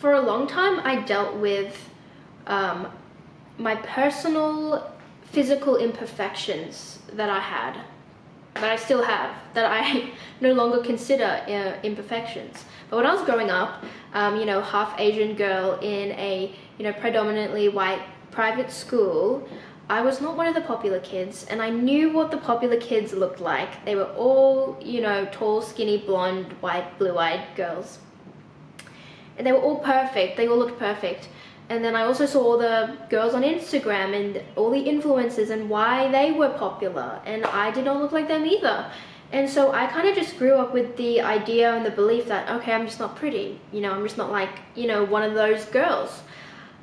for a long time, I dealt with my personal physical imperfections that I had, that I still have, that I no longer consider imperfections. But when I was growing up, you know, half Asian girl in a, you know, predominantly white private school, I was not one of the popular kids, and I knew what the popular kids looked like. They were all, you know, tall, skinny, blonde, white, blue-eyed girls. And they were all perfect. They all looked perfect. And then I also saw all the girls on Instagram and all the influencers and why they were popular, and I did not look like them either. And so I kind of just grew up with the idea and the belief that, okay, I'm just not pretty, you know, I'm just not like, you know, one of those girls.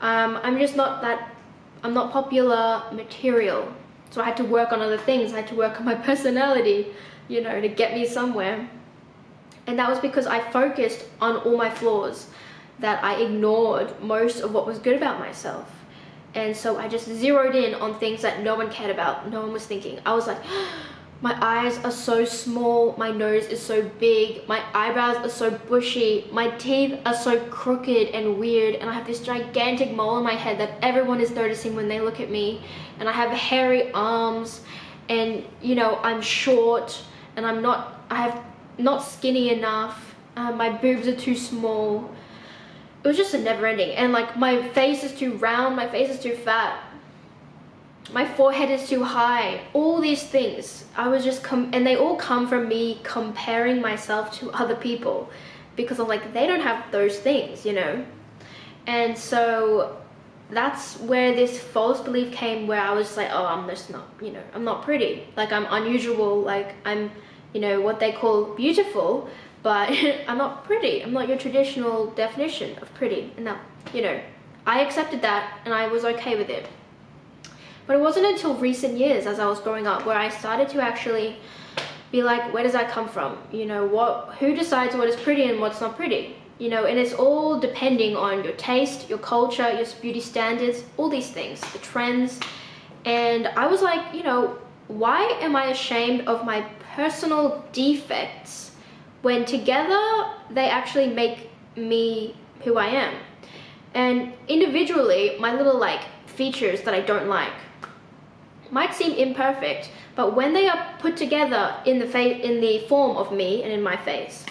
I'm just not that, I'm not popular material. So I had to work on other things. I had to work on my personality, you know, to get me somewhere. And that was because I focused on all my flaws, that I ignored most of what was good about myself. And so I just zeroed in on things that no one cared about, no one was thinking. I was like, my eyes are so small, my nose is so big, my eyebrows are so bushy, my teeth are so crooked and weird, and I have this gigantic mole on my head that everyone is noticing when they look at me, and I have hairy arms, and you know, I'm short, and I'm not skinny enough, my boobs are too small. It was just a never ending, and like my face is too round, my face is too fat, my forehead is too high, all these things. I was just and they all come from me comparing myself to other people, because I'm like, they don't have those things, you know. And so that's where this false belief came, where I was like, oh, I'm just not, you know, I'm not pretty, like I'm unusual, like I'm, you know, what they call beautiful, but I'm not pretty. I'm not your traditional definition of pretty. And that, you know, I accepted that and I was okay with it. But it wasn't until recent years, as I was growing up, where I started to actually be like, where does that come from? You know, who decides what is pretty and what's not pretty? You know, and it's all depending on your taste, your culture, your beauty standards, all these things, the trends. And I was like, you know, why am I ashamed of my personal defects when together they actually make me who I am? And individually, my little like features that I don't like might seem imperfect, but when they are put together in the form of me and in my face,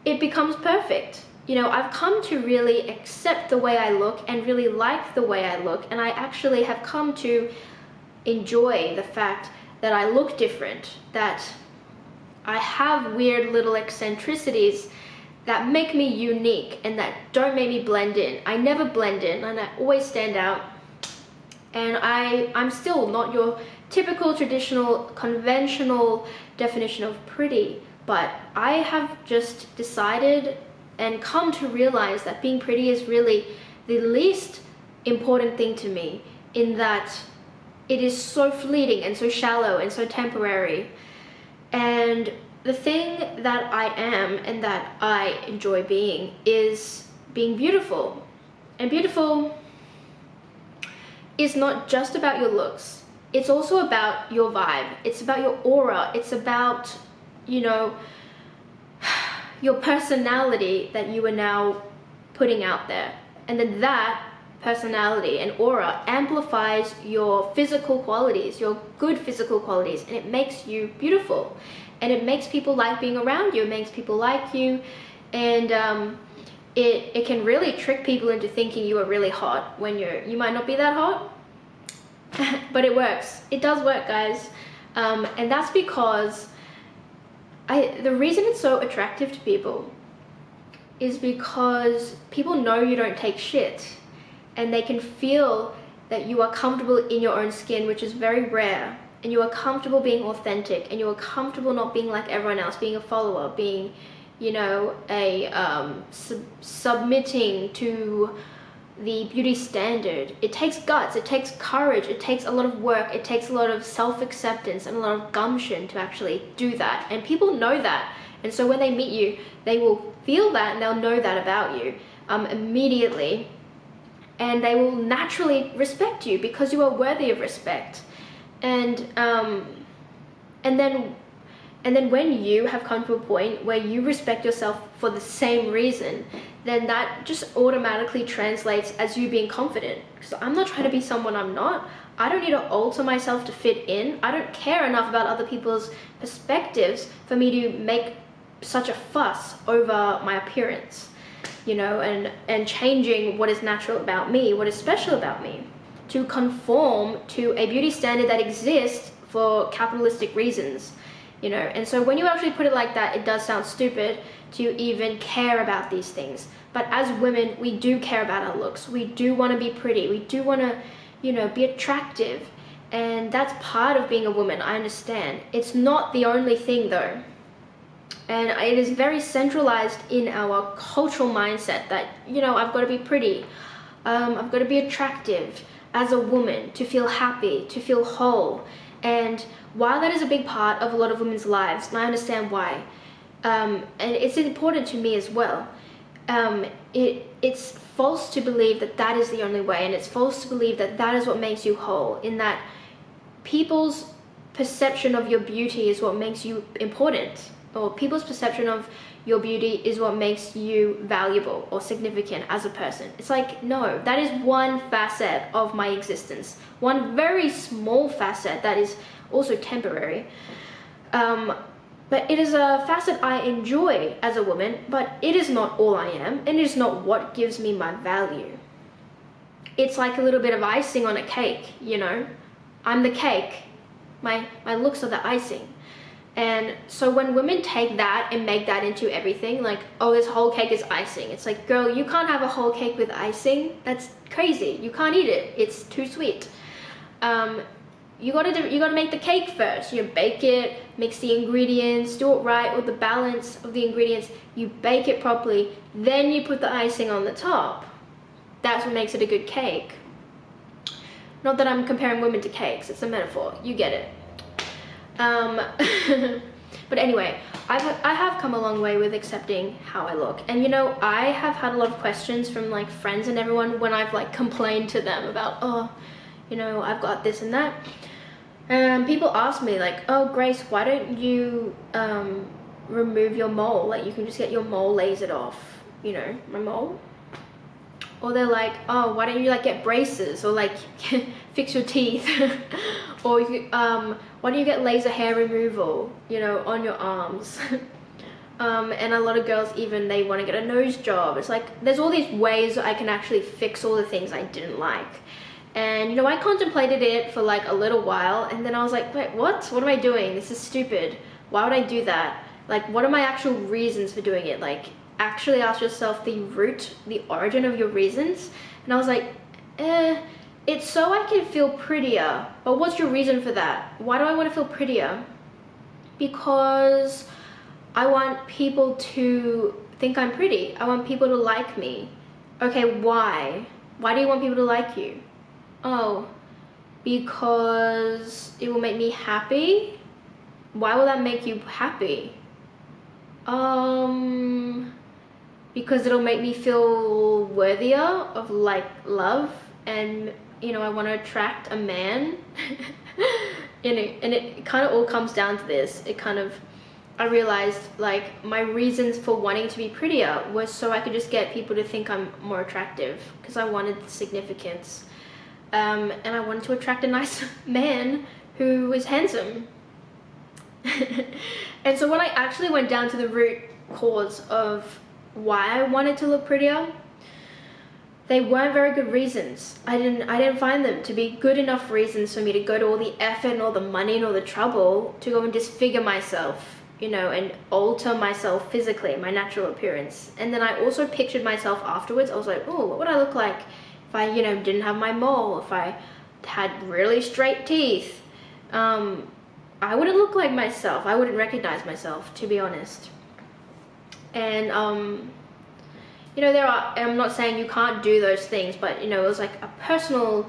it becomes perfect. You know, I've come to really accept the way I look and really like the way I look, and I actually have come to enjoy the fact that I look different, that I have weird little eccentricities that make me unique and that don't make me blend in. I never blend in, and I always stand out. And I'm still not your typical, traditional, conventional definition of pretty, but I have just decided and come to realize that being pretty is really the least important thing to me, in that it is so fleeting and so shallow and so temporary. And the thing that I am and that I enjoy being is being beautiful. And beautiful is not just about your looks. It's also about your vibe. It's about your aura. It's about, you know, your personality that you are now putting out there. And then that personality and aura amplifies your physical qualities, your good physical qualities, and it makes you beautiful. And it makes people like being around you. It makes people like you. And it can really trick people into thinking you are really hot when you might not be that hot. But it works. It does work, guys. And that's because the reason it's so attractive to people is because people know you don't take shit, and they can feel that you are comfortable in your own skin, which is very rare, and you are comfortable being authentic, and you are comfortable not being like everyone else, being a follower, being, you know, submitting to the beauty standard. It takes guts, it takes courage, it takes a lot of work, it takes a lot of self-acceptance and a lot of gumption to actually do that. And people know that. And so when they meet you, they will feel that and they'll know that about you immediately. And they will naturally respect you because you are worthy of respect. And then And then when you have come to a point where you respect yourself for the same reason, then that just automatically translates as you being confident. Because I'm not trying to be someone I'm not. I don't need to alter myself to fit in. I don't care enough about other people's perspectives for me to make such a fuss over my appearance, you know, and changing what is natural about me, what is special about me, to conform to a beauty standard that exists for capitalistic reasons, you know. And so when you actually put it like that, it does sound stupid to even care about these things. But as women, we do care about our looks. We do want to be pretty. We do want to, you know, be attractive. And that's part of being a woman, I understand. It's not the only thing though. And it is very centralized in our cultural mindset that, you know, I've got to be pretty. I've got to be attractive as a woman to feel happy, to feel whole. And while that is a big part of a lot of women's lives, and I understand why, and it's important to me as well, it's false to believe that that is the only way, and it's false to believe that that is what makes you whole, in that people's perception of your beauty is what makes you important, or people's perception of your beauty is what makes you valuable or significant as a person. It's like, no, that is one facet of my existence, one very small facet that is also temporary. But it is a facet I enjoy as a woman, but it is not all I am, and it is not what gives me my value. It's like a little bit of icing on a cake, you know? I'm the cake. My looks are the icing. And so when women take that and make that into everything, like, oh, this whole cake is icing. It's like, girl, you can't have a whole cake with icing. That's crazy. You can't eat it. It's too sweet. You gotta make the cake first. You bake it, mix the ingredients, do it right with the balance of the ingredients. You bake it properly, then you put the icing on the top. That's what makes it a good cake. Not that I'm comparing women to cakes. It's a metaphor. You get it. But anyway, I have come a long way with accepting how I look. And you know, I have had a lot of questions from like friends and everyone when I've like complained to them about, oh, you know, I've got this and that. And people ask me like, oh, Grace, why don't you remove your mole? Like, you can just get your mole lasered off, you know, my mole. Or they're like, oh, why don't you like get braces or like fix your teeth? Or why don't you get laser hair removal, you know, on your arms? And a lot of girls even, they want to get a nose job. It's like, there's all these ways I can actually fix all the things I didn't like. And you know, I contemplated it for like a little while, and then I was like, wait, what am I doing? This is stupid. Why would I do that? Like, what are my actual reasons for doing it? Like, actually ask yourself the root, the origin of your reasons. And I was like, it's so I can feel prettier. But what's your reason for that? Why do I want to feel prettier? Because I want people to think I'm pretty. I want people to like me. Okay, why? Why do you want people to like you? Oh, because it will make me happy? Why will that make you happy? Because it'll make me feel worthier of like love, and you know, I want to attract a man. You know, and it kind of all comes down to this. I realized like my reasons for wanting to be prettier was so I could just get people to think I'm more attractive, because I wanted significance. And I wanted to attract a nice man who is handsome. And so when I actually went down to the root cause of why I wanted to look prettier, they weren't very good reasons. I didn't find them to be good enough reasons for me to go to all the effort and all the money and all the trouble to go and disfigure myself, you know, and alter myself physically, my natural appearance. And then I also pictured myself afterwards. I was like, oh, what would I look like if I, you know, didn't have my mole, if I had really straight teeth? I wouldn't look like myself. I wouldn't recognize myself, to be honest. And you know, I'm not saying you can't do those things, but you know, it was like a personal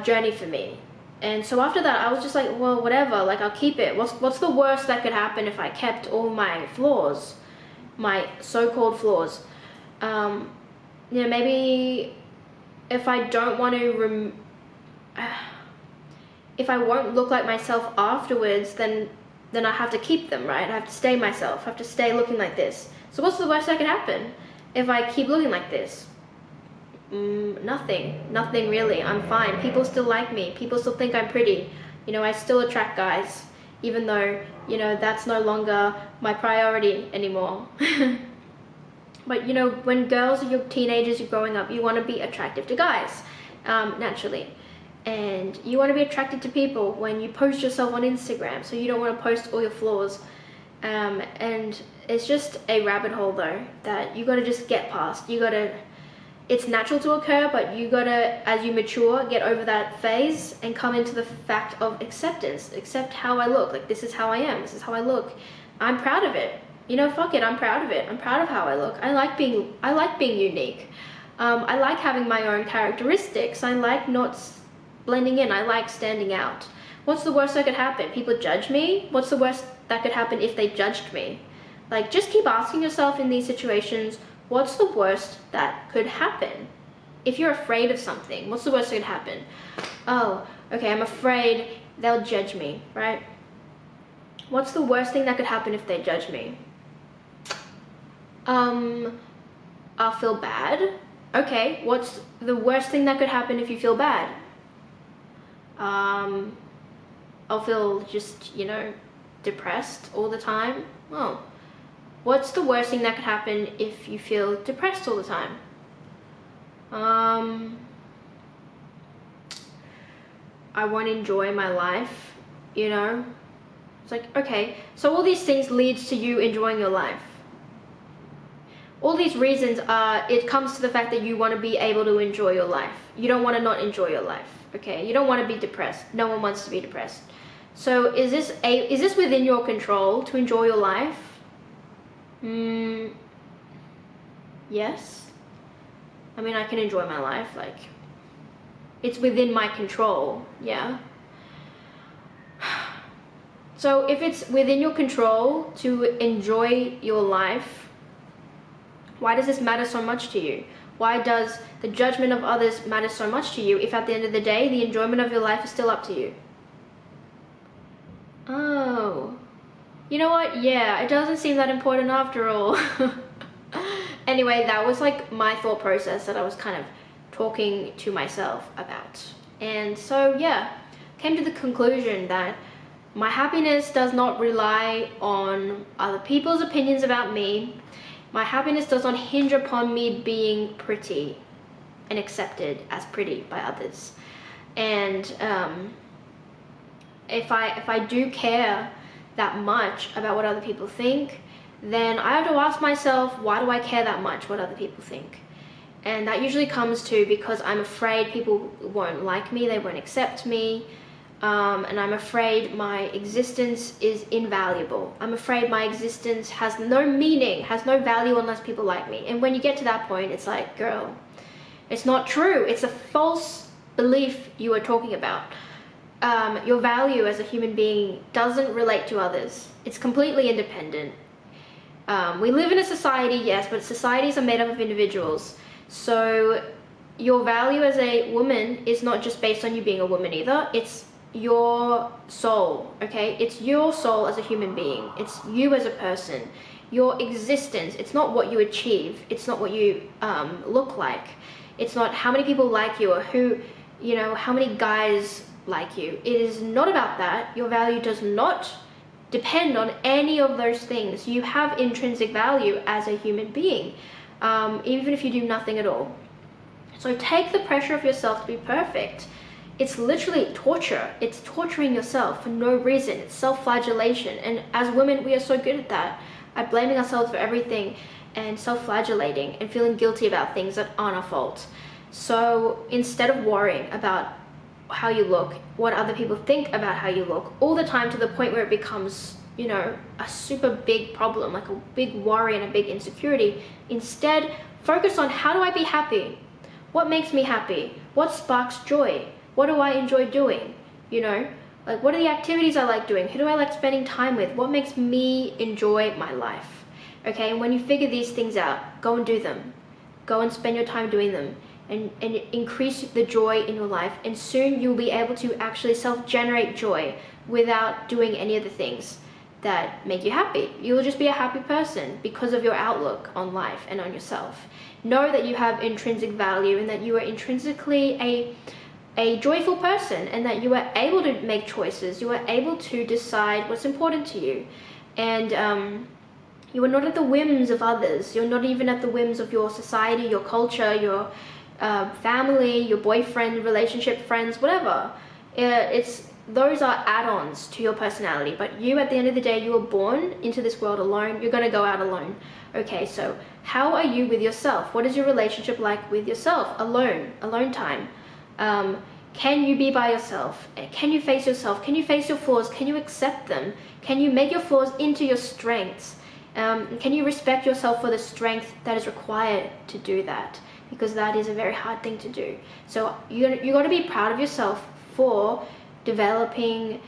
journey for me. And so after that, I was just like, well, whatever, like, I'll keep it. What's the worst that could happen if I kept all my flaws, my so-called flaws? You know, maybe if I don't want to if I won't look like myself afterwards, then then I have to keep them, right? I have to stay myself, I have to stay looking like this. So what's the worst that could happen if I keep looking like this? Nothing really. I'm fine. People still like me. People still think I'm pretty. You know, I still attract guys, even though, you know, that's no longer my priority anymore. But, you know, when girls, you're teenagers, you're growing up, you want to be attractive to guys, naturally. And you want to be attracted to people when you post yourself on Instagram, so you don't want to post all your flaws. And it's just a rabbit hole, though, that you got to just get past. It's natural to occur, but you gotta, as you mature, get over that phase and come into the fact of acceptance. Accept how I look. Like, this is how I am. This is how I look. I'm proud of it. You know, fuck it. I'm proud of it. I'm proud of how I look. I like being unique. I like having my own characteristics. I like not blending in. I like standing out. What's the worst that could happen? People judge me? What's the worst that could happen if they judged me? Like, just keep asking yourself in these situations, what's the worst that could happen? If you're afraid of something, what's the worst that could happen? Oh, okay, I'm afraid they'll judge me, right? What's the worst thing that could happen if they judge me? I'll feel bad. Okay, what's the worst thing that could happen if you feel bad? I'll feel just, you know, depressed all the time. Oh. What's the worst thing that could happen if you feel depressed all the time? I won't enjoy my life, you know? It's like, okay, so all these things leads to you enjoying your life. All these reasons it comes to the fact that you want to be able to enjoy your life. You don't want to not enjoy your life, okay? You don't want to be depressed. No one wants to be depressed. So is this within your control to enjoy your life? Yes. I mean, I can enjoy my life, like, it's within my control, yeah. So if it's within your control to enjoy your life, why does this matter so much to you? Why does the judgment of others matter so much to you if at the end of the day, the enjoyment of your life is still up to you? Oh. You know what? Yeah, it doesn't seem that important after all. Anyway, that was like my thought process that I was kind of talking to myself about. And so, yeah, came to the conclusion that my happiness does not rely on other people's opinions about me. My happiness does not hinge upon me being pretty and accepted as pretty by others. And if I do care that much about what other people think, then I have to ask myself, why do I care that much what other people think? And that usually comes to because I'm afraid people won't like me, they won't accept me, and I'm afraid my existence is invaluable. I'm afraid my existence has no meaning, has no value unless people like me. And when you get to that point, it's like, girl, it's not true. It's a false belief you are talking about. Your value as a human being doesn't relate to others. It's completely independent. We live in a society, yes, but societies are made up of individuals. So your value as a woman is not just based on you being a woman either. It's your soul, okay? It's your soul as a human being. It's you as a person. Your existence. It's not what you achieve. It's not what you look like. It's not how many people like you or who, you know, how many guys like you. It is not about that. Your value does not depend on any of those things. You have intrinsic value as a human being, even if you do nothing at all. So take the pressure off yourself to be perfect. It's literally torture. It's torturing yourself for no reason. It's self-flagellation. And as women, we are so good at that, at blaming ourselves for everything and self-flagellating and feeling guilty about things that aren't our fault. So instead of worrying about how you look, what other people think about how you look, all the time to the point where it becomes, you know, a super big problem, like a big worry and a big insecurity, instead focus on how do I be happy? What makes me happy? What sparks joy? What do I enjoy doing? You know, like what are the activities I like doing? Who do I like spending time with? What makes me enjoy my life? Okay, and when you figure these things out, go and do them. Go and spend your time doing them and increase the joy in your life. And soon you'll be able to actually self-generate joy without doing any of the things that make you happy. You will just be a happy person because of your outlook on life and on yourself. Know that you have intrinsic value and that you are intrinsically a joyful person, and that you are able to make choices. You are able to decide what's important to you. And you are not at the whims of others. You're not even at the whims of your society, your culture, your family, your boyfriend, relationship, friends, whatever. Those are add-ons to your personality. But you, at the end of the day, you were born into this world alone. You're going to go out alone. Okay, so how are you with yourself? What is your relationship like with yourself? Alone time. Can you be by yourself? Can you face yourself? Can you face your flaws? Can you accept them? Can you make your flaws into your strengths? Can you respect yourself for the strength that is required to do that? Because that is a very hard thing to do. So you got to be proud of yourself for developing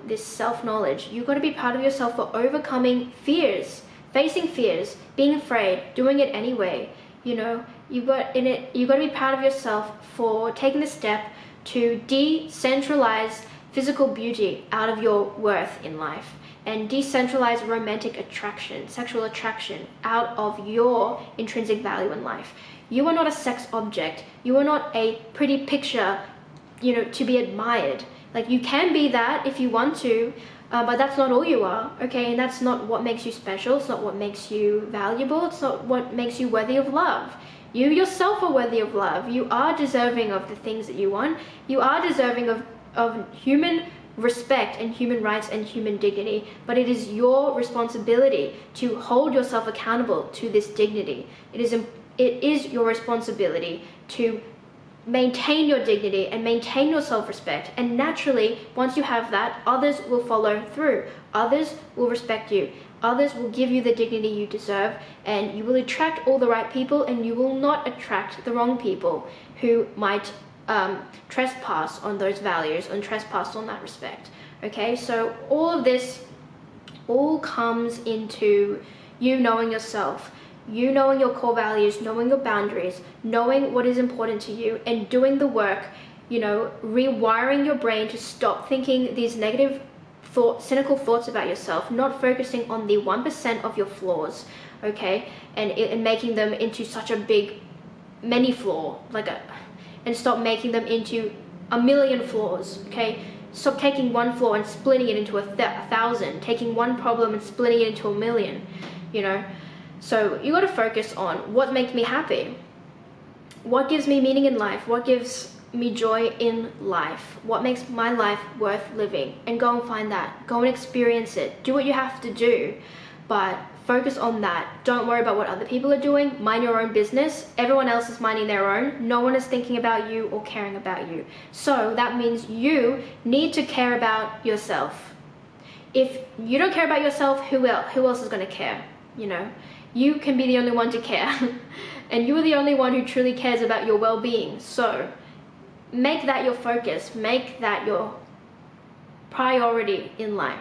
this self-knowledge. You got to be proud of yourself for overcoming fears, facing fears, being afraid, doing it anyway. You know, you got to be proud of yourself for taking the step to decentralize physical beauty out of your worth in life, and decentralize romantic attraction, sexual attraction out of your intrinsic value in life. You are not a sex object. You are not a pretty picture, you know, to be admired. Like, you can be that if you want to, but that's not all you are, okay? And that's not what makes you special. It's not what makes you valuable. It's not what makes you worthy of love. You yourself are worthy of love. You are deserving of the things that you want. You are deserving of human respect and human rights and human dignity, but it is your responsibility to hold yourself accountable to this dignity. It is your responsibility to maintain your dignity and maintain your self-respect, and naturally, once you have that, others will follow through. Others will respect you. Others will give you the dignity you deserve, and you will attract all the right people, and you will not attract the wrong people who might trespass on those values and trespass on that respect. Okay, so all of this all comes into you knowing yourself, you knowing your core values, knowing your boundaries, knowing what is important to you, and doing the work, you know, rewiring your brain to stop thinking these negative cynical thoughts about yourself, not focusing on the 1% of your flaws, okay, and making them into such a big many flaw, and stop making them into a million flaws, okay? Stop taking one flaw and splitting it into a thousand, taking one problem and splitting it into a million, you know? So you got to focus on what makes me happy, what gives me meaning in life, what gives me joy in life, what makes my life worth living, and go and find that. Go and experience it. Do what you have to do, but focus on that. Don't worry about what other people are doing. Mind your own business. Everyone else is minding their own. No one is thinking about you or caring about you. So that means you need to care about yourself. If you don't care about yourself, who else is going to care? You know, you can be the only one to care. And you are the only one who truly cares about your well-being. So make that your focus. Make that your priority in life.